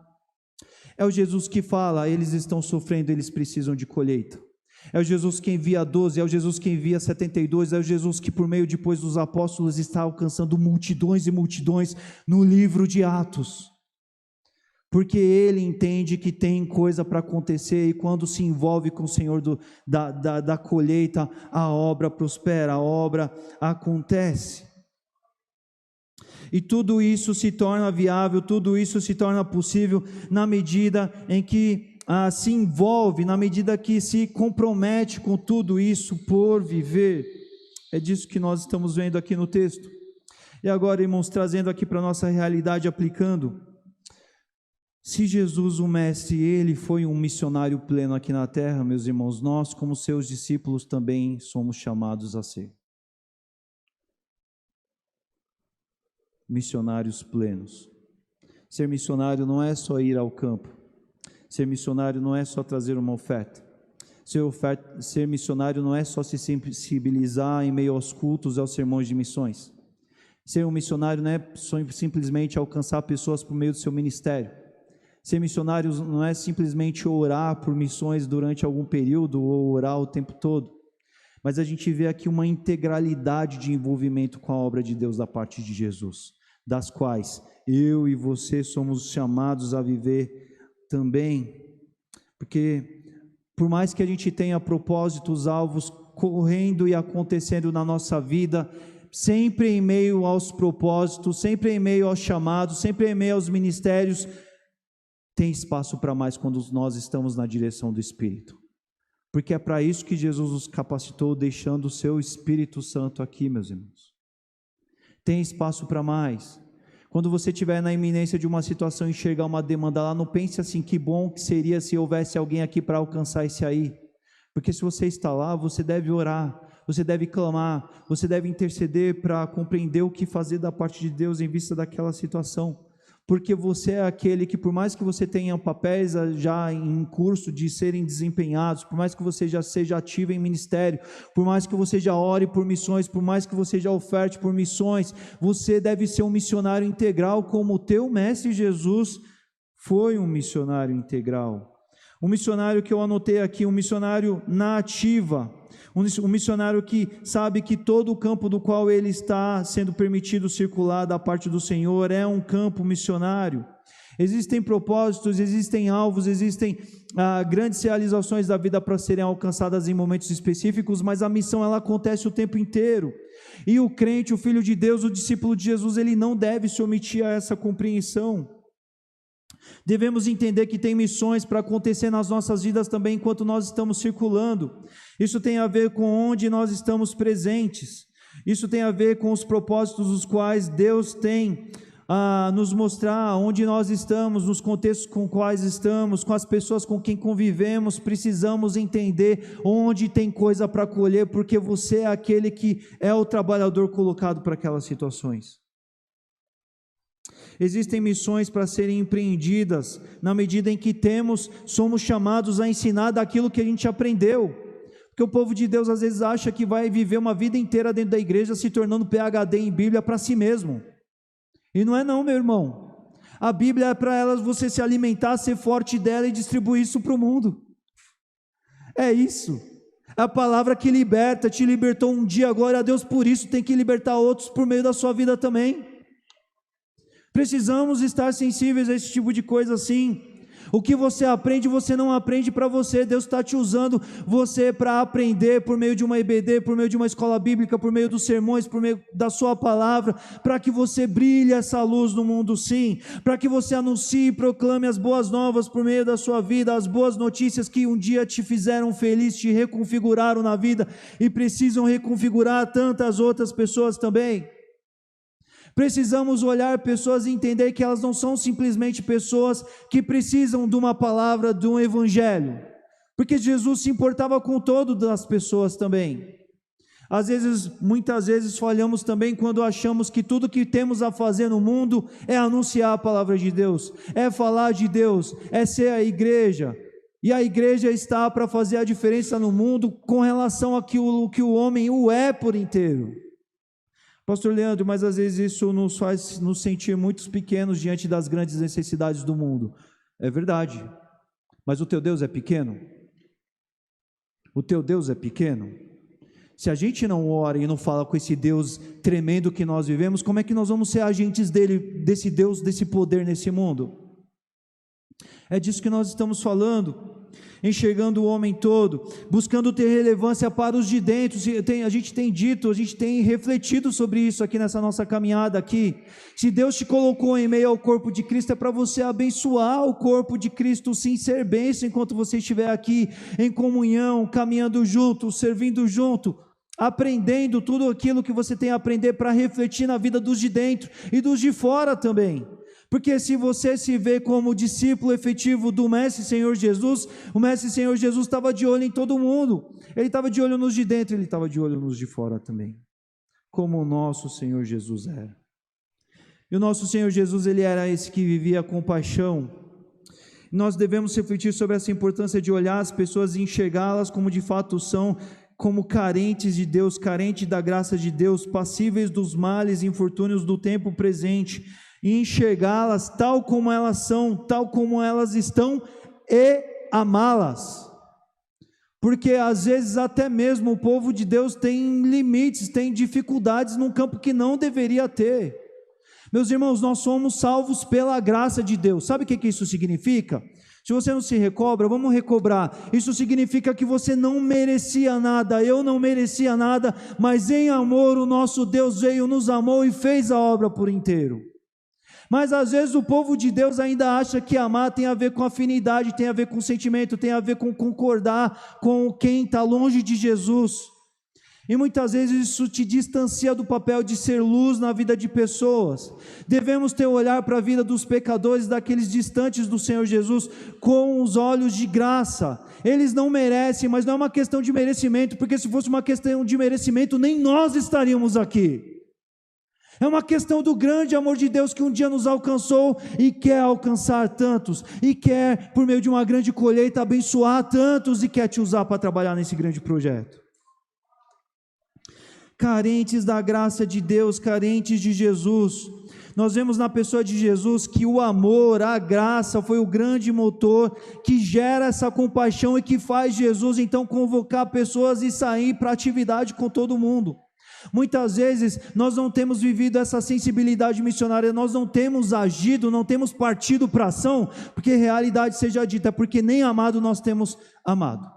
É o Jesus que fala, eles estão sofrendo, eles precisam de colheita. É o Jesus que envia 12, é o Jesus que envia 72, é o Jesus que por meio depois dos apóstolos está alcançando multidões e multidões no livro de Atos. Porque ele entende que tem coisa para acontecer, e quando se envolve com o Senhor da colheita, a obra prospera, a obra acontece. E tudo isso se torna viável, tudo isso se torna possível na medida em que se envolve, na medida que se compromete com tudo isso por viver. É disso que nós estamos vendo aqui no texto. E agora, irmãos, trazendo aqui para a nossa realidade, aplicando. Se Jesus, o Mestre, ele foi um missionário pleno aqui na terra, meus irmãos, nós, como seus discípulos, também somos chamados a ser missionários plenos. Ser missionário não é só ir ao campo, ser missionário não é só trazer uma oferta, ser missionário não é só se sensibilizar em meio aos cultos e aos sermões de missões. Ser um missionário não é simplesmente alcançar pessoas por meio do seu ministério. Ser missionário não é simplesmente orar por missões durante algum período ou orar o tempo todo, mas a gente vê aqui uma integralidade de envolvimento com a obra de Deus da parte de Jesus, das quais eu e você somos chamados a viver também, porque por mais que a gente tenha propósitos, alvos correndo e acontecendo na nossa vida, sempre em meio aos propósitos, sempre em meio aos chamados, sempre em meio aos ministérios, tem espaço para mais quando nós estamos na direção do Espírito, porque é para isso que Jesus nos capacitou, deixando o seu Espírito Santo aqui, meus irmãos. Tem espaço para mais. Quando você estiver na iminência de uma situação e enxergar uma demanda lá, não pense assim, que bom que seria se houvesse alguém aqui para alcançar esse aí, porque se você está lá, você deve orar, você deve clamar, você deve interceder para compreender o que fazer da parte de Deus em vista daquela situação, porque você é aquele que, por mais que você tenha papéis já em curso de serem desempenhados, por mais que você já seja ativo em ministério, por mais que você já ore por missões, por mais que você já oferte por missões, você deve ser um missionário integral, como o teu Mestre Jesus foi um missionário integral. Um missionário que eu anotei aqui, um missionário na ativa, um missionário que sabe que todo o campo do qual ele está sendo permitido circular da parte do Senhor é um campo missionário. Existem propósitos, existem alvos, existem grandes realizações da vida para serem alcançadas em momentos específicos, mas a missão ela acontece o tempo inteiro. E o crente, o filho de Deus, o discípulo de Jesus, ele não deve se omitir a essa compreensão. Devemos entender que tem missões para acontecer nas nossas vidas também enquanto nós estamos circulando. Isso tem a ver com onde nós estamos presentes. Isso tem a ver com os propósitos os quais Deus tem a nos mostrar onde nós estamos, nos contextos com quais estamos, com as pessoas com quem convivemos. Precisamos entender onde tem coisa para colher, porque você é aquele que é o trabalhador colocado para aquelas situações. Existem missões para serem empreendidas na medida em que somos chamados a ensinar daquilo que a gente aprendeu, porque o povo de Deus às vezes acha que vai viver uma vida inteira dentro da igreja se tornando PhD em Bíblia para si mesmo, e não é não, meu irmão. A Bíblia é para elas você se alimentar, ser forte dela e distribuir isso para o mundo. É isso, é a palavra que liberta, te libertou um dia, glória a Deus por isso, tem que libertar outros por meio da sua vida também. Precisamos estar sensíveis a esse tipo de coisa assim. O que você aprende, você não aprende para você. Deus está te usando você para aprender por meio de uma EBD, por meio de uma escola bíblica, por meio dos sermões, por meio da sua palavra, para que você brilhe essa luz no mundo, sim, para que você anuncie e proclame as boas novas por meio da sua vida, as boas notícias que um dia te fizeram feliz, te reconfiguraram na vida e precisam reconfigurar tantas outras pessoas também. Precisamos olhar pessoas e entender que elas não são simplesmente pessoas que precisam de uma palavra, de um evangelho, porque Jesus se importava com todas as pessoas também. Às vezes, muitas vezes falhamos também quando achamos que tudo que temos a fazer no mundo é anunciar a palavra de Deus, é falar de Deus, é ser a igreja, e a igreja está para fazer a diferença no mundo com relação àquilo que o homem o é por inteiro. Pastor Leandro, mas às vezes isso nos faz nos sentir muito pequenos diante das grandes necessidades do mundo. É verdade, mas o teu Deus é pequeno? O teu Deus é pequeno? Se a gente não ora e não fala com esse Deus tremendo que nós vivemos, como é que nós vamos ser agentes dele, desse Deus, desse poder nesse mundo? É disso que nós estamos falando. Enxergando o homem todo, buscando ter relevância para os de dentro. A gente tem dito, a gente tem refletido sobre isso aqui nessa nossa caminhada aqui. Se Deus te colocou em meio ao corpo de Cristo, é para você abençoar o corpo de Cristo, sim, ser bênção enquanto você estiver aqui em comunhão, caminhando junto, servindo junto, aprendendo tudo aquilo que você tem a aprender para refletir na vida dos de dentro e dos de fora também. Porque se você se vê como discípulo efetivo do Mestre Senhor Jesus, o Mestre Senhor Jesus estava de olho em todo mundo. Ele estava de olho nos de dentro, ele estava de olho nos de fora também. Como o nosso Senhor Jesus era. E o nosso Senhor Jesus, ele era esse que vivia com paixão. Nós devemos refletir sobre essa importância de olhar as pessoas e enxergá-las como de fato são, como carentes de Deus, carentes da graça de Deus, passíveis dos males e infortúnios do tempo presente, e enxergá-las tal como elas são, tal como elas estão, e amá-las, porque às vezes até mesmo o povo de Deus tem limites, tem dificuldades num campo que não deveria ter. Meus irmãos, nós somos salvos pela graça de Deus. Sabe o que isso significa? Se você não se recobra, vamos recobrar. Isso significa que você não merecia nada, eu não merecia nada, mas em amor o nosso Deus veio, nos amou e fez a obra por inteiro. Mas às vezes o povo de Deus ainda acha que amar tem a ver com afinidade, tem a ver com sentimento, tem a ver com concordar com quem está longe de Jesus. E muitas vezes isso te distancia do papel de ser luz na vida de pessoas. Devemos ter um olhar para a vida dos pecadores, daqueles distantes do Senhor Jesus, com os olhos de graça. Eles não merecem, mas não é uma questão de merecimento, porque se fosse uma questão de merecimento, nem nós estaríamos aqui. É uma questão do grande amor de Deus que um dia nos alcançou e quer alcançar tantos, e quer, por meio de uma grande colheita, abençoar tantos, e quer te usar para trabalhar nesse grande projeto. Carentes da graça de Deus, carentes de Jesus. Nós vemos na pessoa de Jesus que o amor, a graça foi o grande motor que gera essa compaixão e que faz Jesus então convocar pessoas e sair para atividade com todo mundo. Muitas vezes nós não temos vivido essa sensibilidade missionária, nós não temos agido, não temos partido para ação, porque realidade seja dita, porque nem amado nós temos amado.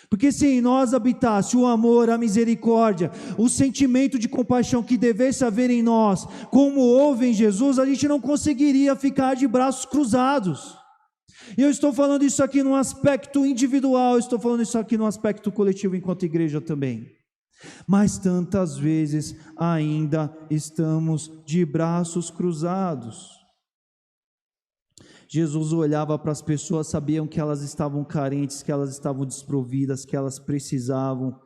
Porque se em nós habitasse o amor, a misericórdia, o sentimento de compaixão que devesse haver em nós, como houve em Jesus, a gente não conseguiria ficar de braços cruzados. E eu estou falando isso aqui num aspecto individual, eu estou falando isso aqui num aspecto coletivo enquanto igreja também. Mas tantas vezes ainda estamos de braços cruzados. Jesus olhava para as pessoas, sabiam que elas estavam carentes, que elas estavam desprovidas, que elas precisavam.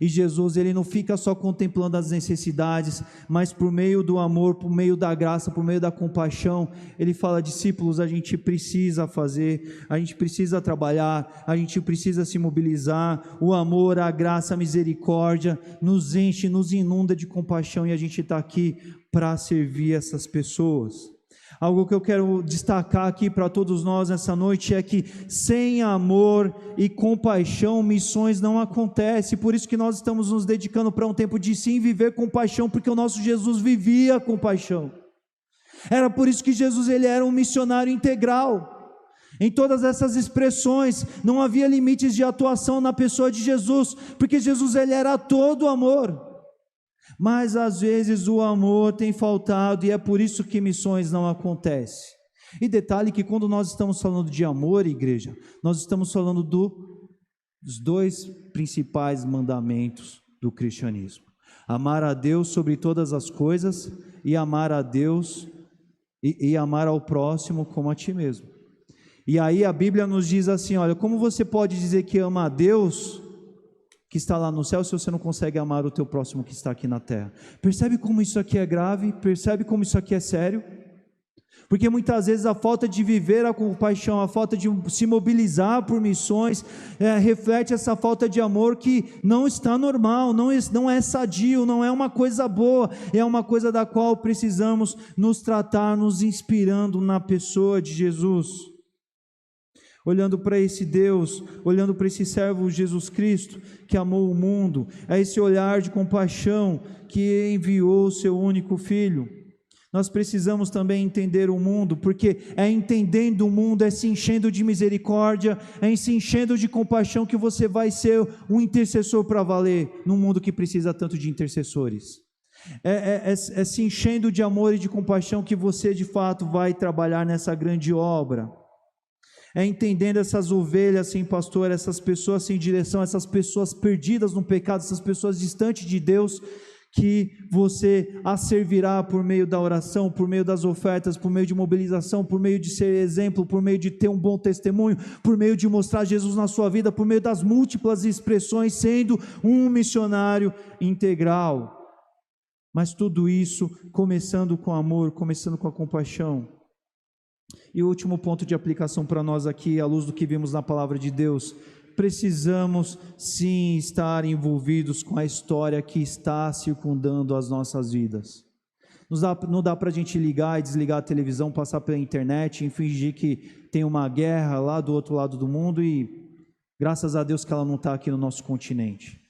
E Jesus, ele não fica só contemplando as necessidades, mas por meio do amor, por meio da graça, por meio da compaixão, ele fala: discípulos, a gente precisa fazer, a gente precisa trabalhar, a gente precisa se mobilizar. O amor, a graça, a misericórdia nos enche, nos inunda de compaixão, e a gente está aqui para servir essas pessoas. Algo que eu quero destacar aqui para todos nós nessa noite é que sem amor e compaixão, missões não acontecem. Por isso que nós estamos nos dedicando para um tempo de sim viver com paixão, porque o nosso Jesus vivia com paixão. Era por isso que Jesus, ele era um missionário integral. Em todas essas expressões, não havia limites de atuação na pessoa de Jesus, porque Jesus ele era todo amor. Mas às vezes o amor tem faltado e é por isso que missões não acontecem. E detalhe que quando nós estamos falando de amor, igreja, nós estamos falando dos dois principais mandamentos do cristianismo: amar a Deus sobre todas as coisas e amar a Deus e amar ao próximo como a ti mesmo. E aí a Bíblia nos diz assim, olha, como você pode dizer que ama a Deus que está lá no céu se você não consegue amar o teu próximo que está aqui na terra? Percebe como isso aqui é grave? Percebe como isso aqui é sério? Porque muitas vezes a falta de viver a compaixão, a falta de se mobilizar por missões, reflete essa falta de amor que não está normal, não é sadio, não é uma coisa boa, é uma coisa da qual precisamos nos tratar, nos inspirando na pessoa de Jesus. Olhando para esse Deus, olhando para esse servo Jesus Cristo, que amou o mundo, é esse olhar de compaixão que enviou o seu único Filho. Nós precisamos também entender o mundo, porque é entendendo o mundo, é se enchendo de misericórdia, é se enchendo de compaixão que você vai ser um intercessor para valer, num mundo que precisa tanto de intercessores. É se enchendo de amor e de compaixão que você de fato vai trabalhar nessa grande obra. É entendendo essas ovelhas sem pastor, essas pessoas sem direção, essas pessoas perdidas no pecado, essas pessoas distantes de Deus, que você as servirá por meio da oração, por meio das ofertas, por meio de mobilização, por meio de ser exemplo, por meio de ter um bom testemunho, por meio de mostrar Jesus na sua vida, por meio das múltiplas expressões, sendo um missionário integral. Mas tudo isso começando com amor, começando com a compaixão. E o último ponto de aplicação para nós aqui, à luz do que vimos na palavra de Deus: precisamos sim estar envolvidos com a história que está circundando as nossas vidas. Não dá para a gente ligar e desligar a televisão, passar pela internet e fingir que tem uma guerra lá do outro lado do mundo e graças a Deus que ela não está aqui no nosso continente.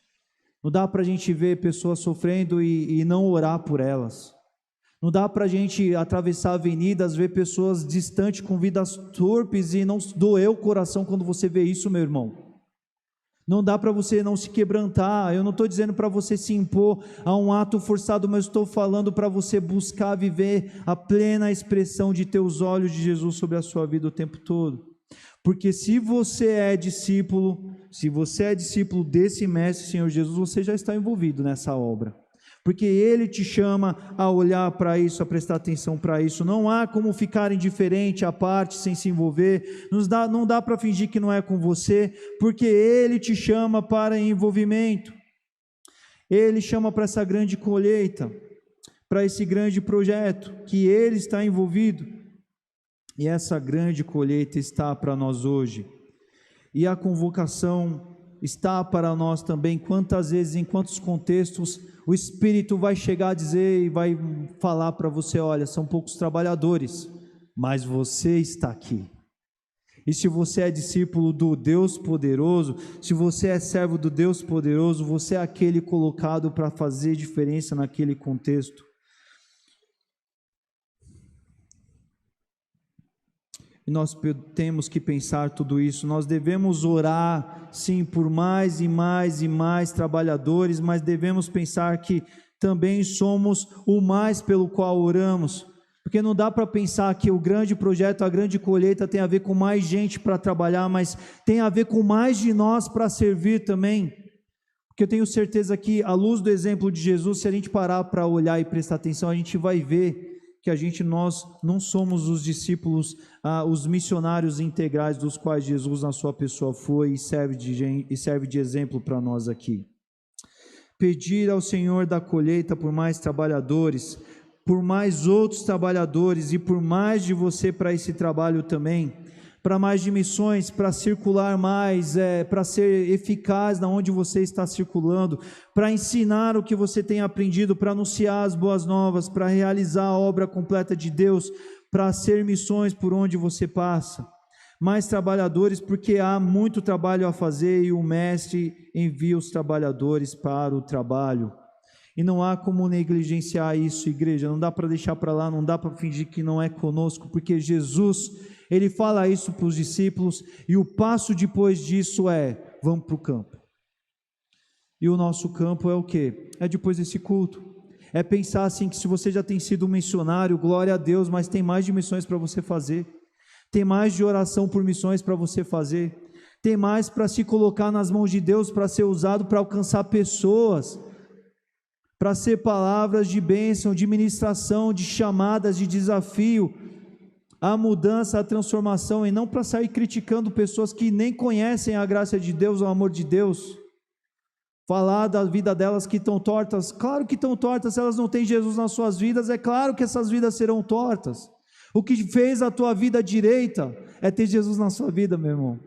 Não dá para a gente ver pessoas sofrendo e não orar por elas. Não dá para a gente atravessar avenidas, ver pessoas distantes com vidas torpes e não doer o coração quando você vê isso, meu irmão. Não dá para você não se quebrantar. Eu não estou dizendo para você se impor a um ato forçado, mas estou falando para você buscar viver a plena expressão de ter os olhos de Jesus sobre a sua vida o tempo todo. Porque se você é discípulo desse mestre, Senhor Jesus, você já está envolvido nessa obra. Porque Ele te chama a olhar para isso, a prestar atenção para isso. Não há como ficar indiferente à parte, sem se envolver. Não dá para fingir que não é com você, porque Ele te chama para envolvimento. Ele chama para essa grande colheita, para esse grande projeto, que Ele está envolvido. E essa grande colheita está para nós hoje. E a convocação está para nós também. Quantas vezes, em quantos contextos, o Espírito vai chegar a dizer e vai falar para você: olha, são poucos trabalhadores, mas você está aqui. E se você é discípulo do Deus poderoso, se você é servo do Deus poderoso, você é aquele colocado para fazer diferença naquele contexto. E nós temos que pensar tudo isso. Nós devemos orar, sim, por mais e mais e mais trabalhadores, mas devemos pensar que também somos o mais pelo qual oramos. Porque não dá para pensar que o grande projeto, a grande colheita tem a ver com mais gente para trabalhar, mas tem a ver com mais de nós para servir também. Porque eu tenho certeza que, à luz do exemplo de Jesus, se a gente parar para olhar e prestar atenção, a gente vai ver que nós não somos os discípulos, os missionários integrais dos quais Jesus na sua pessoa foi e serve de exemplo para nós aqui. Pedir ao Senhor da colheita por mais trabalhadores, por mais outros trabalhadores e por mais de você para esse trabalho também, para mais de missões, para circular mais, para ser eficaz na onde você está circulando, para ensinar o que você tem aprendido, para anunciar as boas novas, para realizar a obra completa de Deus, para ser missões por onde você passa. Mais trabalhadores, porque há muito trabalho a fazer e o Mestre envia os trabalhadores para o trabalho. E não há como negligenciar isso, igreja. Não dá para deixar para lá, não dá para fingir que não é conosco, porque Jesus Ele fala isso para os discípulos, e o passo depois disso é: vamos para o campo. E o nosso campo é o quê? É depois desse culto. É pensar assim, que se você já tem sido um missionário, glória a Deus, mas tem mais de missões para você fazer, tem mais de oração por missões para você fazer, tem mais para se colocar nas mãos de Deus, para ser usado para alcançar pessoas, para ser palavras de bênção, de ministração, de chamadas, de desafio, a mudança, a transformação, e não para sair criticando pessoas que nem conhecem a graça de Deus, o amor de Deus, falar da vida delas que estão tortas. Claro que estão tortas, se elas não têm Jesus nas suas vidas, é claro que essas vidas serão tortas. O que fez a tua vida direita é ter Jesus na sua vida, meu irmão.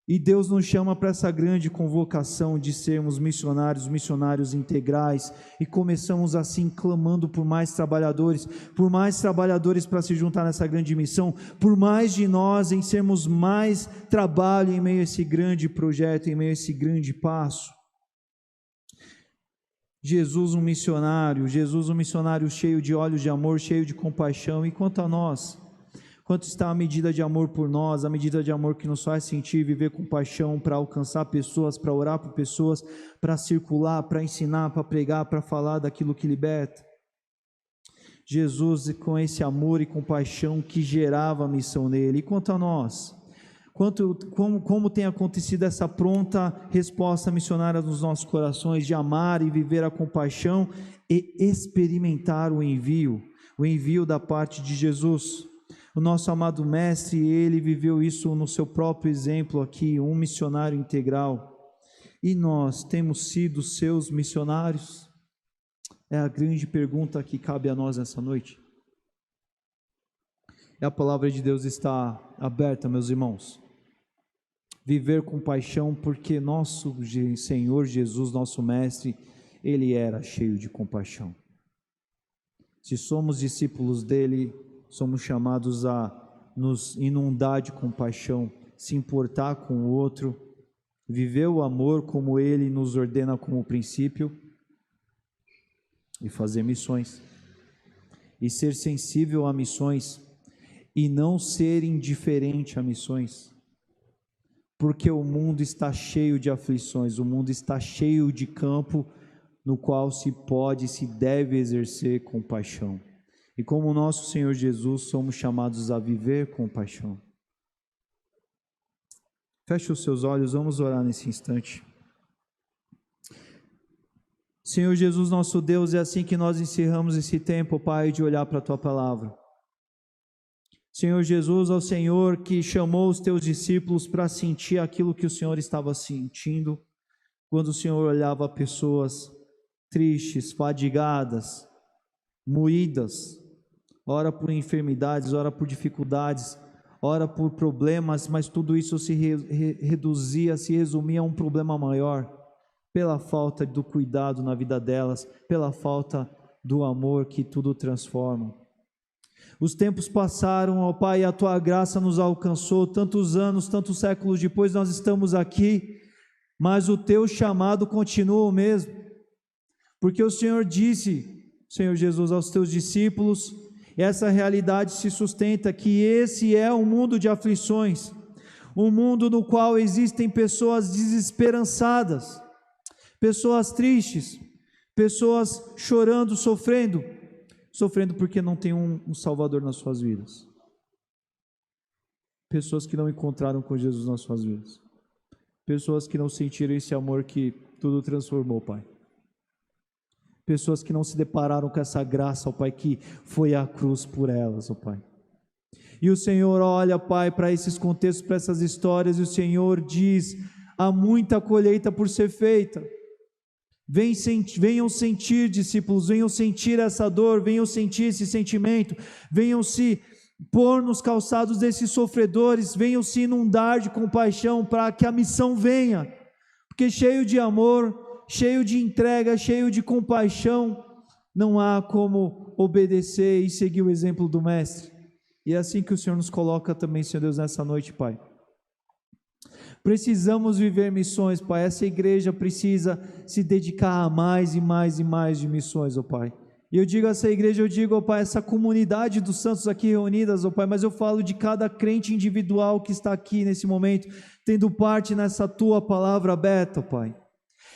E Deus nos chama para essa grande convocação de sermos missionários integrais, e começamos assim clamando por mais trabalhadores para se juntar nessa grande missão, por mais de nós em sermos mais trabalho em meio a esse grande projeto, em meio a esse grande passo. Jesus um missionário cheio de olhos de amor, cheio de compaixão. E quanto a nós, quanto está a medida de amor por nós, a medida de amor que nos faz sentir, viver com paixão para alcançar pessoas, para orar por pessoas, para circular, para ensinar, para pregar, para falar daquilo que liberta. Jesus com esse amor e compaixão que gerava a missão nele. E quanto a nós, como tem acontecido essa pronta resposta missionária nos nossos corações, de amar e viver a compaixão e experimentar o envio da parte de Jesus. O nosso amado mestre, ele viveu isso no seu próprio exemplo aqui, um missionário integral. E nós temos sido seus missionários? É a grande pergunta que cabe a nós nessa noite. E a palavra de Deus está aberta, meus irmãos. Viver com paixão, porque nosso Senhor Jesus, nosso mestre, ele era cheio de compaixão. Se somos discípulos dele, somos chamados a nos inundar de compaixão, se importar com o outro, viver o amor como ele nos ordena como princípio, e fazer missões, e ser sensível a missões, e não ser indiferente a missões, porque o mundo está cheio de aflições, o mundo está cheio de campo no qual se pode e se deve exercer compaixão. E como nosso Senhor Jesus, somos chamados a viver com paixão. Feche os seus olhos, vamos orar nesse instante. Senhor Jesus, nosso Deus, é assim que nós encerramos esse tempo, Pai, de olhar para a Tua palavra. Senhor Jesus, ao Senhor que chamou os Teus discípulos para sentir aquilo que o Senhor estava sentindo, quando o Senhor olhava pessoas tristes, fadigadas, moídas, ora por enfermidades, ora por dificuldades, ora por problemas, mas tudo isso se resumia a um problema maior, pela falta do cuidado na vida delas, pela falta do amor que tudo transforma. Os tempos passaram, ó Pai, e a Tua graça nos alcançou, tantos anos, tantos séculos depois nós estamos aqui, mas o Teu chamado continua o mesmo, porque o Senhor disse, Senhor Jesus, aos Teus discípulos, essa realidade se sustenta, que esse é um mundo de aflições, um mundo no qual existem pessoas desesperançadas, pessoas tristes, pessoas chorando, sofrendo porque não tem um Salvador nas suas vidas, pessoas que não encontraram com Jesus nas suas vidas, pessoas que não sentiram esse amor que tudo transformou, Pai, pessoas que não se depararam com essa graça, ó Pai, que foi a cruz por elas, ó Pai. E o Senhor olha, Pai, para esses contextos, para essas histórias, e o Senhor diz, há muita colheita por ser feita. Venham sentir, discípulos, venham sentir essa dor, venham sentir esse sentimento, venham se pôr nos calçados desses sofredores, venham se inundar de compaixão para que a missão venha, porque cheio de amor, cheio de entrega, cheio de compaixão, não há como obedecer e seguir o exemplo do Mestre. E é assim que o Senhor nos coloca também, Senhor Deus, nessa noite, Pai. Precisamos viver missões, Pai. Essa igreja precisa se dedicar a mais e mais e mais de missões, ó Pai. E eu digo a essa igreja, eu digo, ó Pai, essa comunidade dos santos aqui reunidas, ó Pai, mas eu falo de cada crente individual que está aqui nesse momento, tendo parte nessa Tua palavra aberta, ó Pai.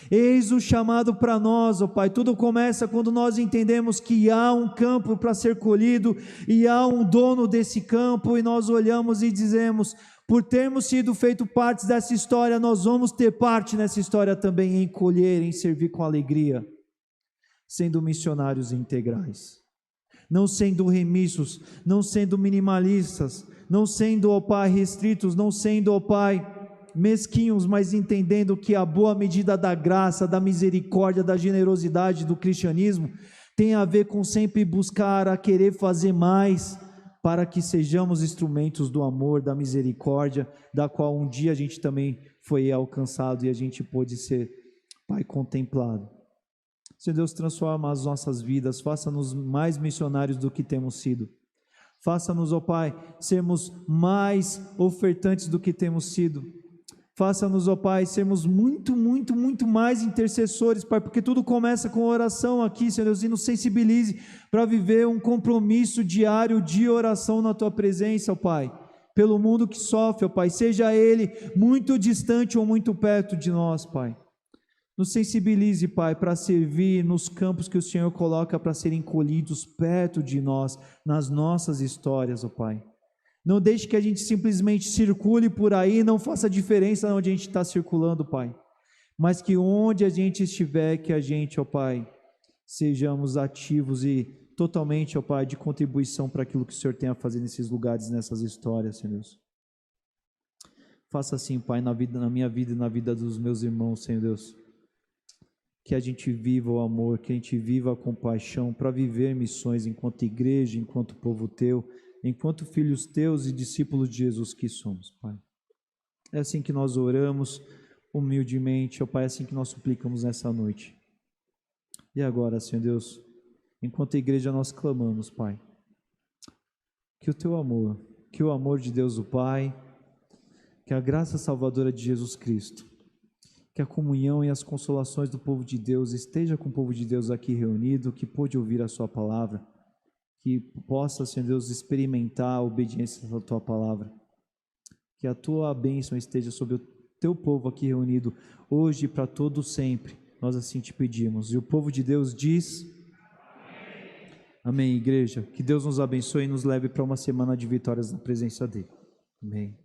Eis o chamado para nós, ó Pai. Tudo começa quando nós entendemos que há um campo para ser colhido e há um dono desse campo, e nós olhamos e dizemos: por termos sido feito partes dessa história, nós vamos ter parte nessa história também, em colher, em servir com alegria, sendo missionários integrais, não sendo remissos, não sendo minimalistas, não sendo, ó Pai, restritos, não sendo, ó Pai, mesquinhos, mas entendendo que a boa medida da graça, da misericórdia, da generosidade do cristianismo tem a ver com sempre buscar a querer fazer mais, para que sejamos instrumentos do amor, da misericórdia, da qual um dia a gente também foi alcançado e a gente pôde ser, Pai, contemplado. Senhor Deus, transforma as nossas vidas, faça-nos mais missionários do que temos sido. Faça-nos, ó Pai, sermos mais ofertantes do que temos sido. Faça-nos, ó Pai, sermos muito mais intercessores, Pai, porque tudo começa com oração aqui, Senhor Deus, e nos sensibilize para viver um compromisso diário de oração na Tua presença, ó Pai, pelo mundo que sofre, ó Pai, seja ele muito distante ou muito perto de nós, Pai. Nos sensibilize, Pai, para servir nos campos que o Senhor coloca para serem colhidos perto de nós, nas nossas histórias, ó Pai. Não deixe que a gente simplesmente circule por aí, não faça diferença onde a gente está circulando, Pai. Mas que onde a gente estiver, que a gente, ó Pai, sejamos ativos e totalmente, ó Pai, de contribuição para aquilo que o Senhor tem a fazer nesses lugares, nessas histórias, Senhor Deus. Faça assim, Pai, na minha vida e na vida dos meus irmãos, Senhor Deus. Que a gente viva o amor, que a gente viva a compaixão, para viver missões enquanto igreja, enquanto povo Teu, enquanto filhos Teus e discípulos de Jesus que somos, Pai. É assim que nós oramos humildemente, ó Pai, é assim que nós suplicamos nessa noite. E agora, Senhor Deus, enquanto igreja nós clamamos, Pai, que o Teu amor, que o amor de Deus o Pai, que a graça salvadora de Jesus Cristo, que a comunhão e as consolações do povo de Deus esteja com o povo de Deus aqui reunido, que pôde ouvir a Sua palavra, que possa, Senhor Deus, experimentar a obediência da Tua palavra, que a Tua bênção esteja sobre o Teu povo aqui reunido, hoje e para todo sempre, nós assim te pedimos. E o povo de Deus diz: amém, igreja. Que Deus nos abençoe e nos leve para uma semana de vitórias na presença dEle. Amém.